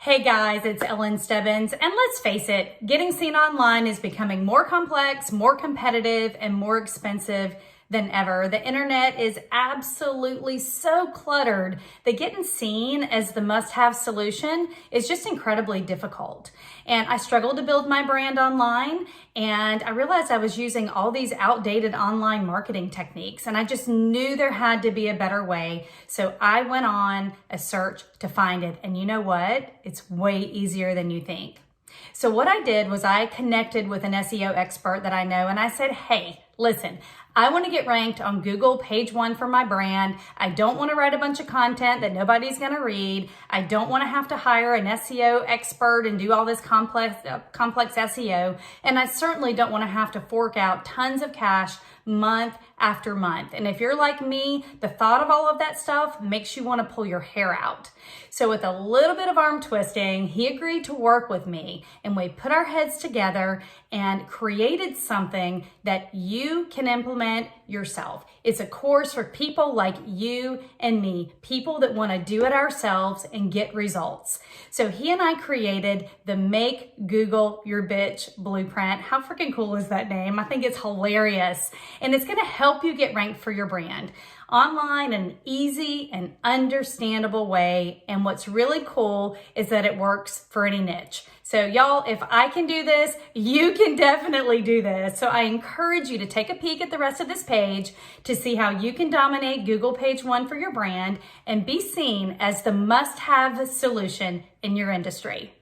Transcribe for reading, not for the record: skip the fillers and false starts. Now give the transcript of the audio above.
Hey guys, it's Stebbins, and let's face it, getting seen online is becoming more complex, more competitive, and more expensive than ever. The internet is absolutely so cluttered that getting seen as the must-have solution is just incredibly difficult. And I struggled to build my brand online, and I realized I was using all these outdated online marketing techniques, and I just knew there had to be a better way. So I went on a search to find it. And you know what? It's way easier than you think. So what I did was I connected with an SEO expert that I know, and I said, hey, listen, I want to get ranked on Google page 1 for my brand. I don't want to write a bunch of content that nobody's going to read. I don't want to have to hire an SEO expert and do all this complex SEO. And I certainly don't want to have to fork out tons of cash month after month. And if you're like me, the thought of all of that stuff makes you want to pull your hair out. So with a little bit of arm twisting, he agreed to work with me, and we put our heads together and created something that you can implement yourself. It's a course for people like you and me, people that want to do it ourselves and get results. So he and I created the Make Google Your Bitch Blueprint. How freaking cool is that name? I think it's hilarious. And it's going to help you get ranked for your brand online in an easy and understandable way. And what's really cool is that it works for any niche. So y'all, if I can do this, you can definitely do this. So I encourage you to take a peek at the rest of this page to see how you can dominate Google page 1 for your brand and be seen as the must-have solution in your industry.